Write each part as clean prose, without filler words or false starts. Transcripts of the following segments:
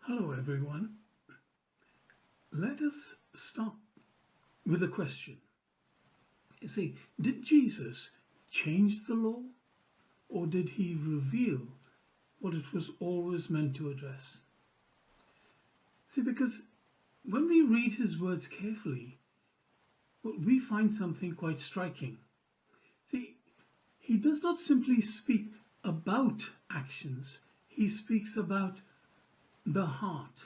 Hello everyone. Let us start with a question. You see, did Jesus change the law, or did he reveal what it was always meant to address? See, because when we read his words carefully, we find something quite striking. See, he does not simply speak about actions, he speaks about the heart.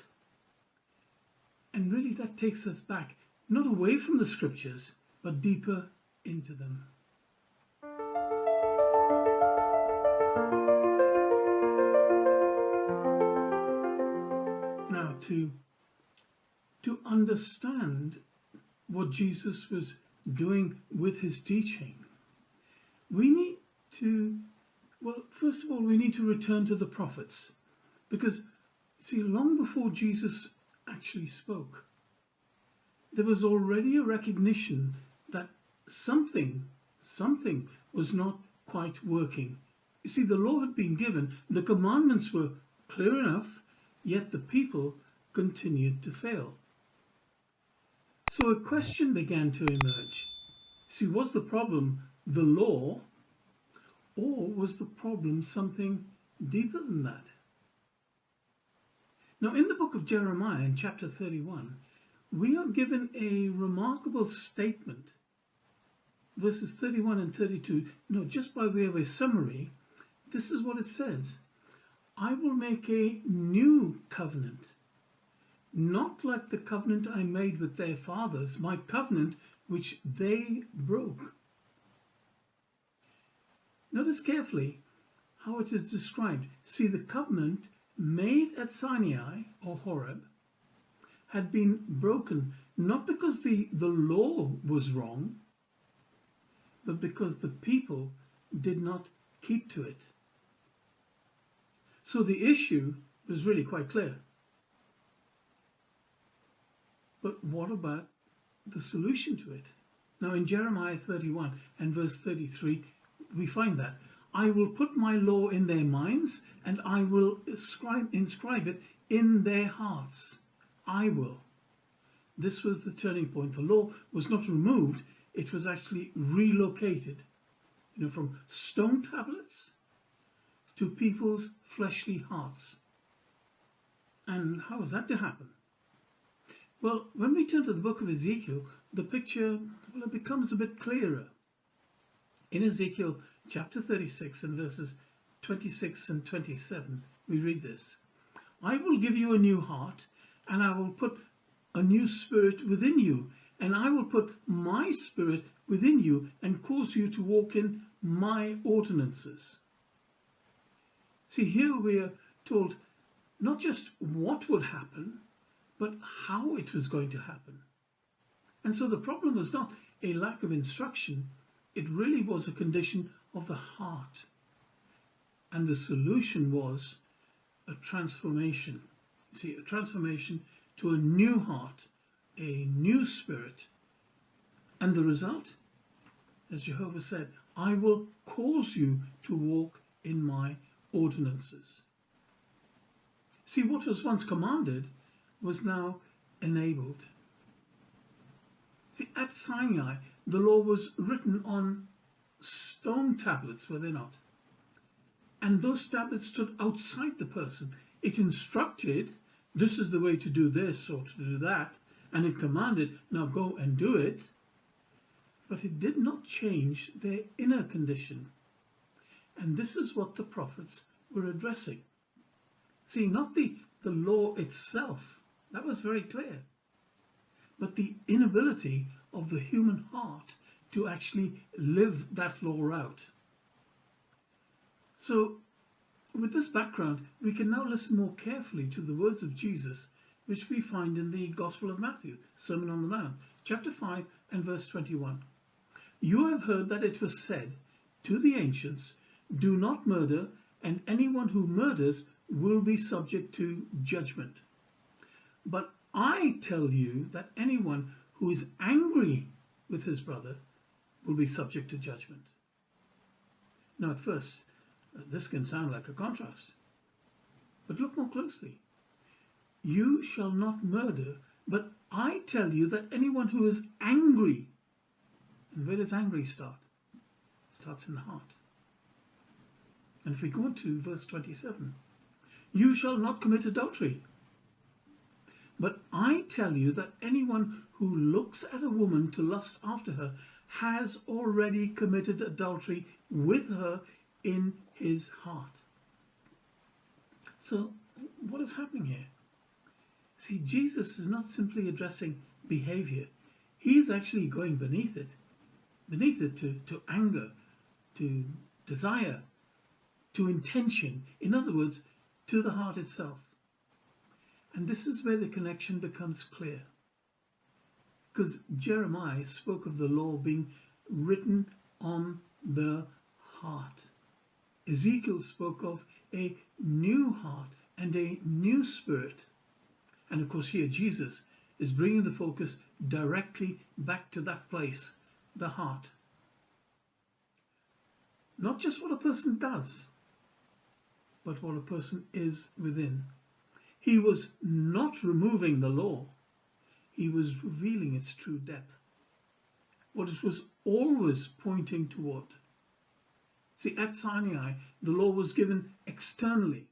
And really that takes us back, not away from the scriptures, but deeper into them. Now, to understand what Jesus was doing with his teaching, we need to, first of all, we need to return to the prophets. Because, see, long before Jesus actually spoke, there was already a recognition that something was not quite working. You see, the law had been given, the commandments were clear enough, yet the people continued to fail. So a question began to emerge. See, was the problem the law, or was the problem something deeper than that? Now, in the book of Jeremiah, in chapter 31, we are given a remarkable statement. Verses 31 and 32, just by way of a summary, this is what it says. I will make a new covenant, not like the covenant I made with their fathers, my covenant which they broke. Notice carefully how it is described. See, the covenant made at Sinai, or Horeb, had been broken, not because the law was wrong, but because the people did not keep to it. So the issue was really quite clear. But what about the solution to it? Now in Jeremiah 31 and verse 33, we find that. I will put my law in their minds, and I will inscribe it in their hearts. I will. This was the turning point. The law was not removed, it was actually relocated. From stone tablets to people's fleshly hearts. And how was that to happen? Well, when we turn to the book of Ezekiel, the picture, it becomes a bit clearer. In Ezekiel chapter 36 and verses 26 and 27, we read this. I will give you a new heart, and I will put a new spirit within you, and I will put my spirit within you and cause you to walk in my ordinances. See, here we are told not just what would happen, but how it was going to happen. And so the problem was not a lack of instruction, it really was a condition of the heart. And the solution was a transformation. See, a transformation to a new heart, a new spirit. And the result, as Jehovah said, I will cause you to walk in my ordinances. See, what was once commanded was now enabled. See, at Sinai, the law was written on stone tablets, were they not? And those tablets stood outside the person. It instructed, this is the way to do this or to do that, and it commanded, now go and do it. But it did not change their inner condition. And this is what the prophets were addressing. See, not the law itself, that was very clear, but the inability of the human heart to actually live that law out. So, with this background, we can now listen more carefully to the words of Jesus, which we find in the Gospel of Matthew, Sermon on the Mount, chapter 5 and verse 21. You have heard that it was said to the ancients, do not murder, and anyone who murders will be subject to judgment. But I tell you that anyone who is angry with his brother will be subject to judgment. Now at first, this can sound like a contrast, but look more closely. you shall not murder, but I tell you that anyone who is angry, and where does angry start? It starts in the heart. And if we go to verse 27, you shall not commit adultery. But I tell you that anyone who looks at a woman to lust after her has already committed adultery with her in his heart. So, what is happening here? See, Jesus is not simply addressing behavior. He is actually going beneath it to anger, to desire, to intention. In other words, to the heart itself. And this is where the connection becomes clear. Because Jeremiah spoke of the law being written on the heart. Ezekiel spoke of a new heart and a new spirit. And of course here Jesus is bringing the focus directly back to that place, the heart. Not just what a person does, but what a person is within. He was not removing the law. He was revealing its true depth. What it was always pointing toward. See, at Sinai, the law was given externally.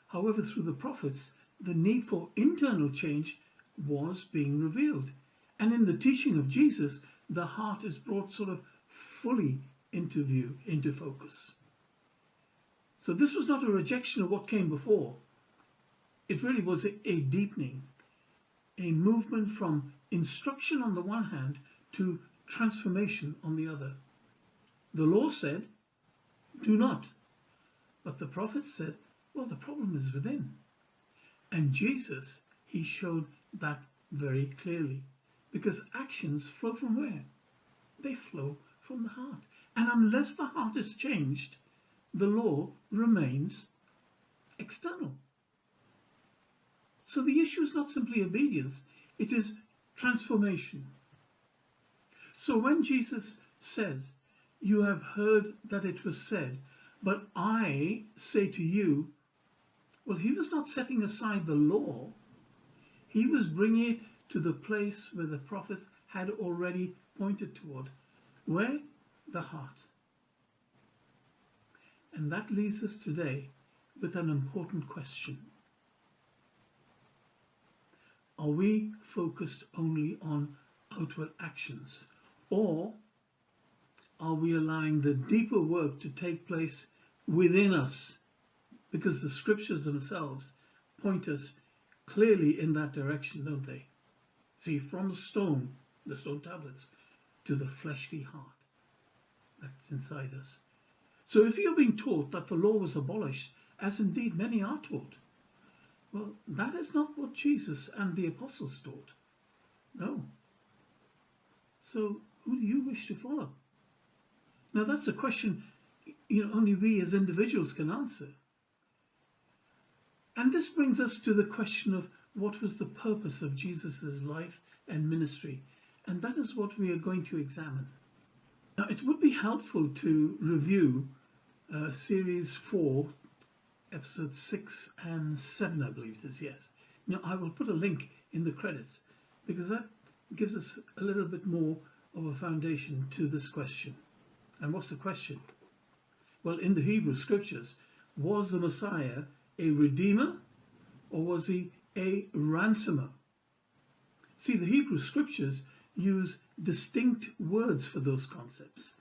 However, through the prophets, the need for internal change was being revealed. And in the teaching of Jesus, the heart is brought sort of fully into view, into focus. So this was not a rejection of what came before. It really was a deepening, a movement from instruction on the one hand to transformation on the other. The law said, do not. But the prophets said, well, the problem is within. And Jesus, he showed that very clearly. Because actions flow from where? They flow from the heart. And unless the heart is changed, the law remains external. So the issue is not simply obedience, it is transformation. So when Jesus says, you have heard that it was said, but I say to you, well, he was not setting aside the law. He was bringing it to the place where the prophets had already pointed toward. Where? The heart. And that leaves us today with an important question. Are we focused only on outward actions? Or are we allowing the deeper work to take place within us? Because the scriptures themselves point us clearly in that direction, don't they? See, from the stone tablets, to the fleshly heart that's inside us. So if you're being taught that the law was abolished, as indeed many are taught, well, that is not what Jesus and the apostles taught. No. So who do you wish to follow? Now that's a question only we as individuals can answer. And this brings us to the question of what was the purpose of Jesus' life and ministry. And that is what we are going to examine. Now it would be helpful to review series 4, episodes 6 and 7, I believe it is, yes. Now I will put a link in the credits because that gives us a little bit more of a foundation to this question. And what's the question? Well, in the Hebrew scriptures, was the Messiah a redeemer or was he a ransomer? See, the Hebrew scriptures use distinct words for those concepts.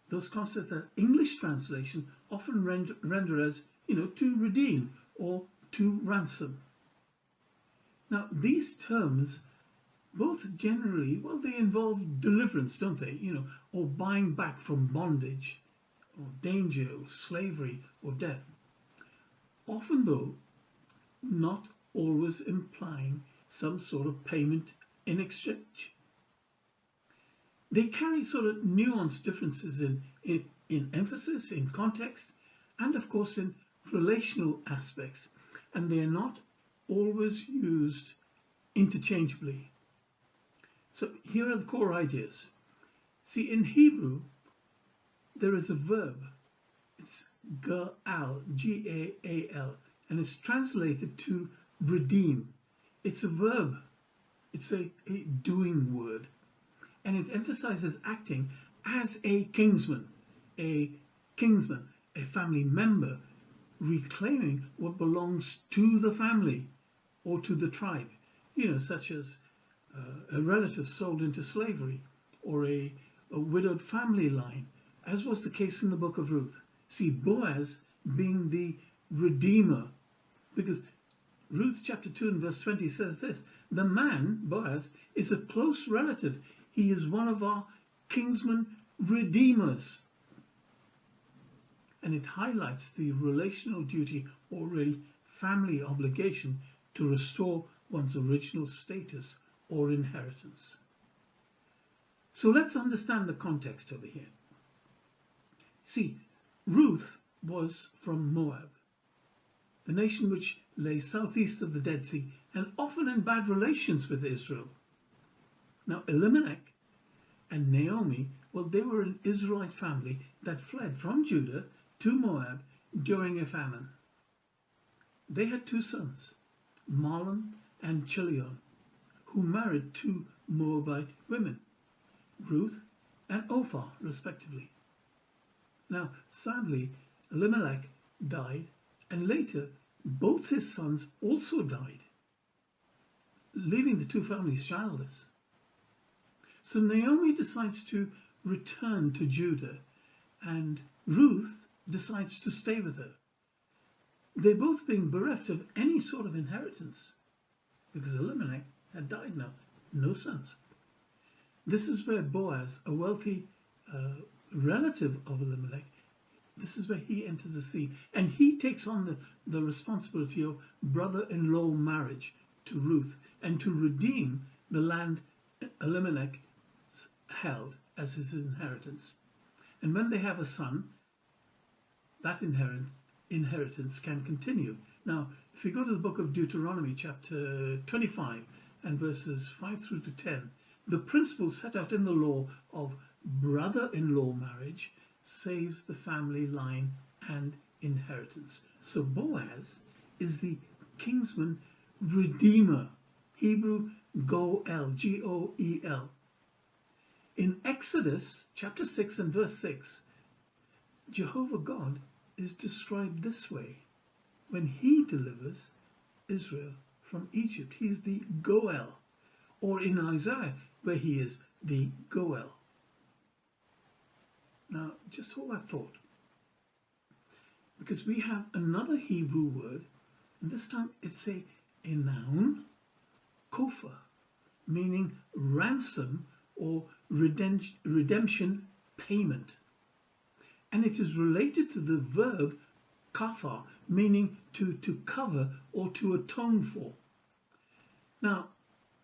Those concepts that English translation often render as, to redeem or to ransom. Now, these terms both generally, they involve deliverance, don't they? Or buying back from bondage, or danger, or slavery, or death. Often, though, not always implying some sort of payment in exchange. They carry sort of nuanced differences in emphasis, in context, and of course in relational aspects. And they are not always used interchangeably. So here are the core ideas. See, in Hebrew, there is a verb. It's ga'al, G-A-A-L, and it's translated to redeem. It's a verb. It's a doing word. And it emphasizes acting as a kinsman, a family member, reclaiming what belongs to the family or to the tribe, such as a relative sold into slavery or a widowed family line, as was the case in the book of Ruth. See, Boaz being the redeemer, because Ruth chapter 2 and verse 20 says this: the man, Boaz, is a close relative. He is one of our kinsman redeemers. And it highlights the relational duty, or really family obligation, to restore one's original status or inheritance. So let's understand the context over here. See, Ruth was from Moab, the nation which lay southeast of the Dead Sea and often in bad relations with Israel. Now, Elimelech and Naomi, well, they were an Israelite family that fled from Judah to Moab during a famine. They had two sons, Mahlon and Chilion, who married two Moabite women, Ruth and Ophrah, respectively. Now, sadly, Elimelech died, and later both his sons also died, leaving the two families childless. So Naomi decides to return to Judah, and Ruth decides to stay with her. They're both being bereft of any sort of inheritance, because Elimelech had died now, no sons. This is where Boaz, a wealthy relative of Elimelech, this is where he enters the scene, and he takes on the responsibility of brother-in-law marriage to Ruth and to redeem the land Elimelech held as his inheritance. And when they have a son, that inheritance can continue. Now, if you go to the book of Deuteronomy, chapter 25, and verses 5 through to 10, the principle set out in the law of brother-in-law marriage saves the family line and inheritance. So Boaz is the kinsman redeemer, Hebrew Goel, G-O-E-L. In Exodus chapter 6 and verse 6, Jehovah God is described this way when he delivers Israel from Egypt. He is the Goel, or in Isaiah, where he is the Goel. Now, just hold that thought, because we have another Hebrew word, and this time it's a noun, kofa, meaning ransom or redemption payment. And it is related to the verb kafar, meaning to cover or to atone for. Now,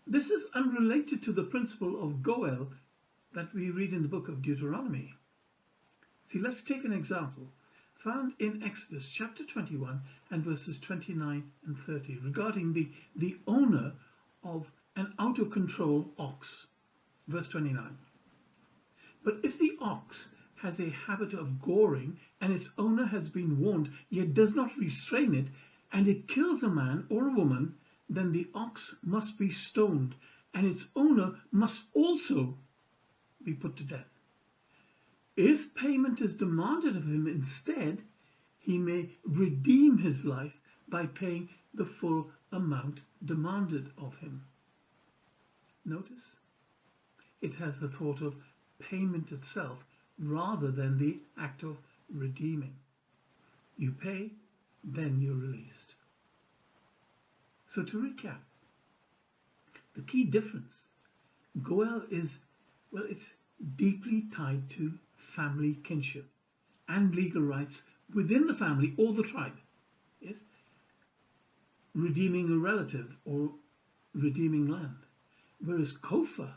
this is unrelated to the principle of Goel that we read in the book of Deuteronomy. See, let's take an example found in Exodus chapter 21 and verses 29 and 30 regarding the owner of an out-of-control ox. Verse 29. But if the ox has a habit of goring, and its owner has been warned, yet does not restrain it, and it kills a man or a woman, then the ox must be stoned, and its owner must also be put to death. If payment is demanded of him instead, he may redeem his life by paying the full amount demanded of him. Notice, it has the thought of payment itself rather than the act of redeeming. You pay, then you're released. So to recap, the key difference, Goel is, well, it's deeply tied to family kinship and legal rights within the family or the tribe. Yes? Redeeming a relative or redeeming land. Whereas Kofa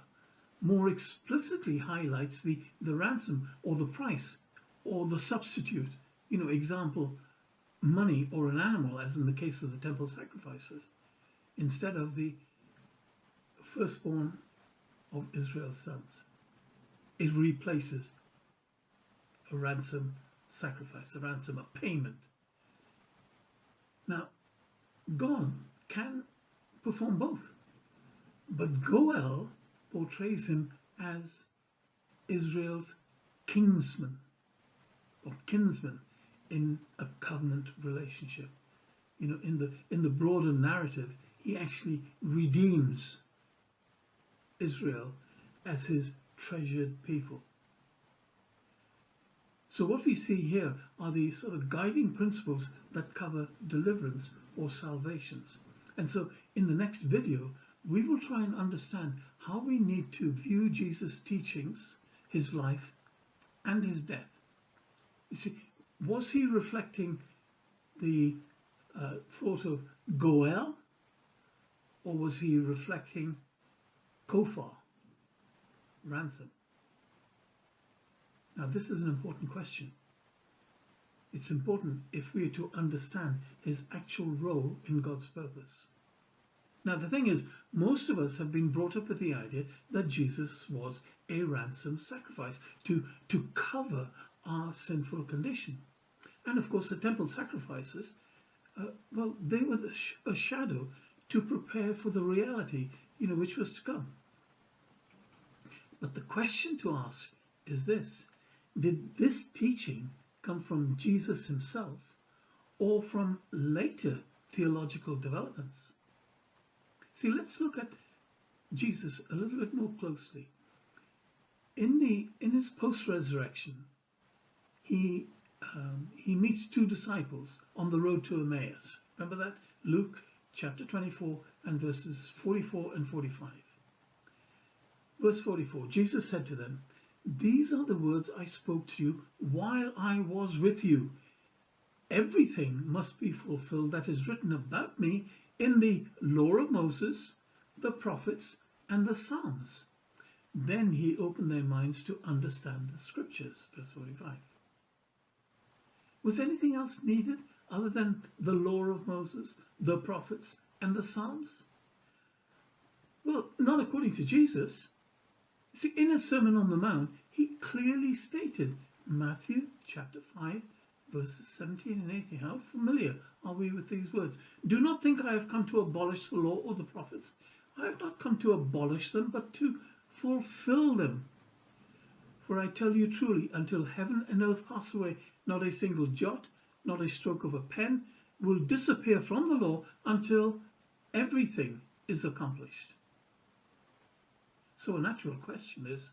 more explicitly highlights the ransom or the price or the substitute. Example, money or an animal, as in the case of the temple sacrifices, instead of the firstborn of Israel's sons. It replaces a ransom sacrifice, a ransom, a payment. Now, God can perform both. But Goel portrays him as Israel's kinsman or kinsman in a covenant relationship. You know, in the broader narrative, he actually redeems Israel as his treasured people. So what we see here are the sort of guiding principles that cover deliverance or salvations. And so in the next video, we will try and understand how we need to view Jesus' teachings, his life, and his death. You see, was he reflecting the thought of Goel, or was he reflecting Kofar, ransom? Now this is an important question. It's important if we are to understand his actual role in God's purpose. Now the thing is, most of us have been brought up with the idea that Jesus was a ransom sacrifice to cover our sinful condition. And of course the temple sacrifices, well, they were a shadow to prepare for the reality, which was to come. But the question to ask is this: did this teaching come from Jesus himself or from later theological developments? See, let's look at Jesus a little bit more closely. In his post-resurrection, he meets two disciples on the road to Emmaus. Remember that? Luke chapter 24 and verses 44 and 45. Verse 44, Jesus said to them, "These are the words I spoke to you while I was with you. Everything must be fulfilled that is written about me in the law of Moses, the prophets, and the Psalms." Then he opened their minds to understand the scriptures. Verse 45. Was anything else needed other than the law of Moses, the prophets, and the Psalms? Well, not according to Jesus. See, in his Sermon on the Mount, he clearly stated, Matthew chapter 5, verses 17 and 18. How familiar are we with these words? "Do not think I have come to abolish the law or the prophets. I have not come to abolish them, but to fulfill them. For I tell you truly, until heaven and earth pass away, not a single jot, not a stroke of a pen will disappear from the law until everything is accomplished." So a natural question is,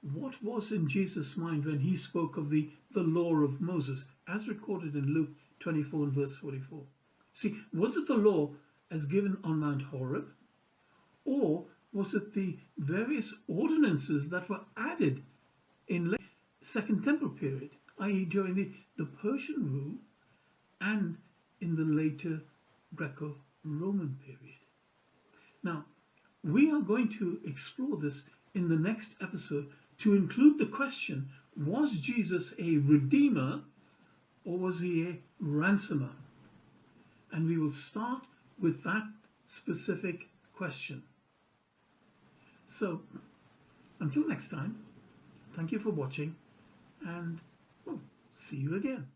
what was in Jesus' mind when he spoke of the law of Moses, as recorded in Luke 24 and verse 44? See, was it the law as given on Mount Horeb, or was it the various ordinances that were added in the Second Temple period, i.e. during the Persian rule and in the later Greco-Roman period? Now, we are going to explore this in the next episode to include the question, was Jesus a redeemer or was he a ransomer? And we will start with that specific question. So, until next time, thank you for watching, and well, see you again.